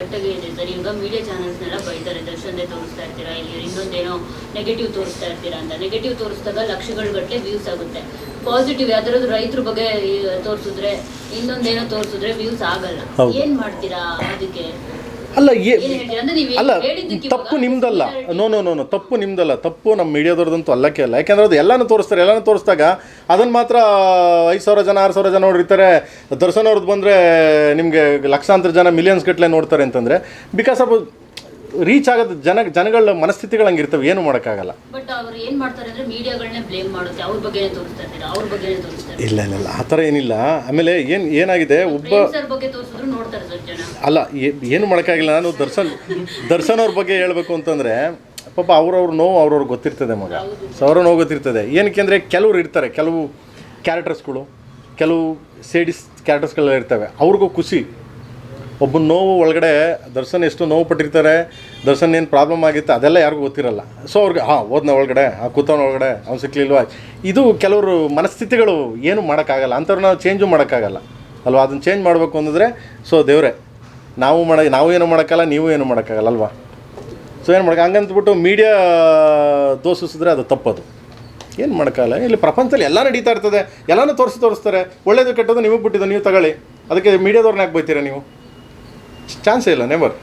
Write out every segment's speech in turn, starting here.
ಕರೆಕ್ಟಾಗಿ ಇದೆ ಸರ್. ಈಗ ಮೀಡಿಯಾ ಚಾನಲ್ಸ್ನೆಲ್ಲ ಬೈತಾರೆ, ದರ್ಶನ್ದೇ ತೋರಿಸ್ತಾ ಇರ್ತೀರಾ, ಇಲ್ಲಿ ಇನ್ನೊಂದೇನೋ ನೆಗೆಟಿವ್ ತೋರಿಸ್ತಾ ಇರ್ತೀರಾ ಅಂತ. ನೆಗೆಟಿವ್ ತೋರಿಸಿದಾಗ ಲಕ್ಷಗಳ ಗಟ್ಟಲೆ ವ್ಯೂಸ್ ಆಗುತ್ತೆ. ಪಾಸಿಟಿವ್ ಯಾವ್ದಾದ್ರು ರೈತರ ಬಗ್ಗೆ ತೋರಿಸಿದ್ರೆ, ಇನ್ನೊಂದೇನೋ ತೋರಿಸಿದ್ರೆ ವ್ಯೂಸ್ ಆಗಲ್ಲ. ಏನ್ ಮಾಡ್ತೀರಾ ಅದಕ್ಕೆ? ಅಲ್ಲ ಅಲ್ಲ, ತಪ್ಪು ನಿಮ್ದಲ್ಲ. ನೋ ತಪ್ಪು ನಿಮ್ದಲ್ಲ, ತಪ್ಪು ನಮ್ಮ ಮೀಡಿಯಾದವ್ರದಂತೂ ಅಲ್ಲಕ್ಕೆ ಅಲ್ಲ. ಯಾಕೆಂದ್ರೆ ಅದು ಎಲ್ಲನೂ ತೋರಿಸ್ದಾಗ ಅದನ್ನು ಮಾತ್ರ 5,000 ಜನ 6,000 ಜನ ನೋಡಿರ್ತಾರೆ. ದರ್ಶನ್ ಅವ್ರದ್ದು ಬಂದರೆ ನಿಮಗೆ ಲಕ್ಷಾಂತರ ಜನ ಮಿಲಿಯನ್ಸ್ ಗಟ್ಟಲೆ ನೋಡ್ತಾರೆ ಅಂತಂದರೆ ಬಿಕಾಸ್ ಆಫ್ ರೀಚ್ ಆಗೋದು ಜನಗಳ ಮನಸ್ಥಿತಿಗಳು ಹಂಗಿರ್ತವೆ, ಏನು ಮಾಡೋಕ್ಕಾಗಲ್ಲ. ಬಟ್ ಅವ್ರು ಏನು ಮಾಡ್ತಾರೆ ಅಂದರೆ ಮೀಡಿಯಾಗಳನ್ನೇ ಬ್ಲೇಮ್ ಮಾಡುತ್ತೆ, ಅವ್ರ ಬಗ್ಗೆನೇ ತೋರಿಸ್ತಾ ಇದ್ದಾರೆ, ಅವ್ರ ಬಗ್ಗೆನೇ ತೋರಿಸ್ತಾರೆ. ಇಲ್ಲ ಆ ಥರ ಏನಿಲ್ಲ. ಆಮೇಲೆ ಏನಾಗಿದೆ, ಒಬ್ಬ ಬಗ್ಗೆ ತೋರಿಸಿದ್ರು ನೋಡ್ತಾರೆ ಸರ್ ಜನ. ಅಲ್ಲ, ಏನು ಮಾಡೋಕ್ಕಾಗಿಲ್ಲ. ನಾನು ದರ್ಶನ್ ಅವ್ರ ಬಗ್ಗೆ ಹೇಳ್ಬೇಕು ಅಂತಂದರೆ ಪಾಪ ಅವ್ರವ್ರ ನೋವು ಅವ್ರವ್ರಿಗೆ ಗೊತ್ತಿರ್ತದೆ ಮಗ. ಸೊ ಅವ್ರ ನೋವು ಗೊತ್ತಿರ್ತದೆ. ಏನಕ್ಕೆ ಅಂದರೆ ಕೆಲವ್ರು ಇರ್ತಾರೆ, ಕೆಲವು ಕ್ಯಾರೆಕ್ಟರ್ಸ್ಗಳು, ಕೆಲವು ಸೇಡಿಸ್ ಕ್ಯಾರೆಕ್ಟರ್ಸ್ಗಳೆಲ್ಲ ಇರ್ತವೆ. ಅವ್ರಿಗೂ ಖುಷಿ. ಒಬ್ಬನ ನೋವು ಒಳಗಡೆ ದರ್ಶನ್ ಎಷ್ಟು ನೋವು ಪಟ್ಟಿರ್ತಾರೆ, ದರ್ಶನ್ ಏನು ಪ್ರಾಬ್ಲಮ್ ಆಗಿತ್ತು ಅದೆಲ್ಲ ಯಾರಿಗೂ ಗೊತ್ತಿರಲ್ಲ. ಸೊ ಅವ್ರಿಗೆ ಓದ್ನ ಒಳಗಡೆ ಕೂತವನ ಒಳಗಡೆ ಅವ್ನು ಸಿಕ್ಕಲಿಲ್ವಾ, ಇದು ಕೆಲವರು ಮನಸ್ಥಿತಿಗಳು ಏನು ಮಾಡೋಕ್ಕಾಗಲ್ಲ. ಅಂಥವ್ರು ನಾವು ಚೇಂಜು ಮಾಡೋಕ್ಕಾಗಲ್ಲ ಅಲ್ವಾ. ಅದನ್ನು ಚೇಂಜ್ ಮಾಡಬೇಕು ಅಂತಂದರೆ ಸೊ ದೇವರೇ ನಾವು ಏನು ಮಾಡೋಕ್ಕಲ್ಲ, ನೀವು ಏನು ಮಾಡೋಕ್ಕಾಗಲ್ಲ ಅಲ್ವಾ. ಸೊ ಏನು ಮಾಡೋಕ್ಕೆ ಹಂಗಂತಬಿಟ್ಟು ಮೀಡಿಯಾ ದೋಷಿಸಿದ್ರೆ ಅದು ತಪ್ಪದು. ಏನು ಮಾಡೋಕ್ಕಾಗಲ್ಲ. ಇಲ್ಲಿ ಪ್ರಪಂಚದಲ್ಲಿ ಎಲ್ಲ ನಡೀತಾ ಇರ್ತದೆ, ಎಲ್ಲನೂ ತೋರಿಸ್ತಾರೆ. ಒಳ್ಳೇದು ಕೆಟ್ಟದ್ದು ನಿಮಗೆ ಬಿಟ್ಟಿದ್ದು, ನೀವು ತಗೊಳ್ಳಿ. ಅದಕ್ಕೆ ಮೀಡಿಯಾದವ್ರನ್ನ ಯಾಕೆ ಬೈತೀರಾ ನೀವು? ಚಾನ್ಸೇ ಇಲ್ಲ, ನೆವರ್.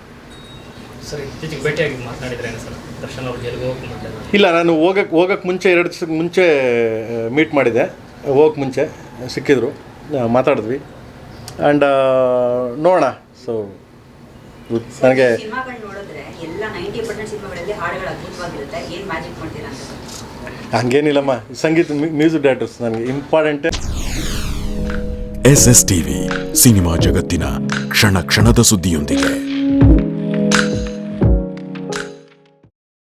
ಇಲ್ಲ, ನಾನು ಹೋಗಕ್ಕೆ ಮುಂಚೆ 2 ದಿವಸಕ್ಕೆ ಮುಂಚೆ ಮೀಟ್ ಮಾಡಿದೆ. ಹೋಗಕ್ಕೆ ಮುಂಚೆ ಸಿಕ್ಕಿದ್ರು, ಮಾತಾಡಿದ್ವಿ. ಆ್ಯಂಡ್ ನೋಡೋಣ. ಸೊ ನನಗೆ ಹಂಗೇನಿಲ್ಲಮ್ಮ, ಸಂಗೀತ ಮ್ಯೂಸಿಕ್ ಡೈರೆಕ್ಟರ್ಸ್ ನನಗೆ ಇಂಪಾರ್ಟೆಂಟೇ. SS TV ಸಿನಿಮಾ ಜಗತ್ತಿನ ಕ್ಷಣ ಕ್ಷಣದ ಸುದ್ದಿಯೊಂದಿಗೆ.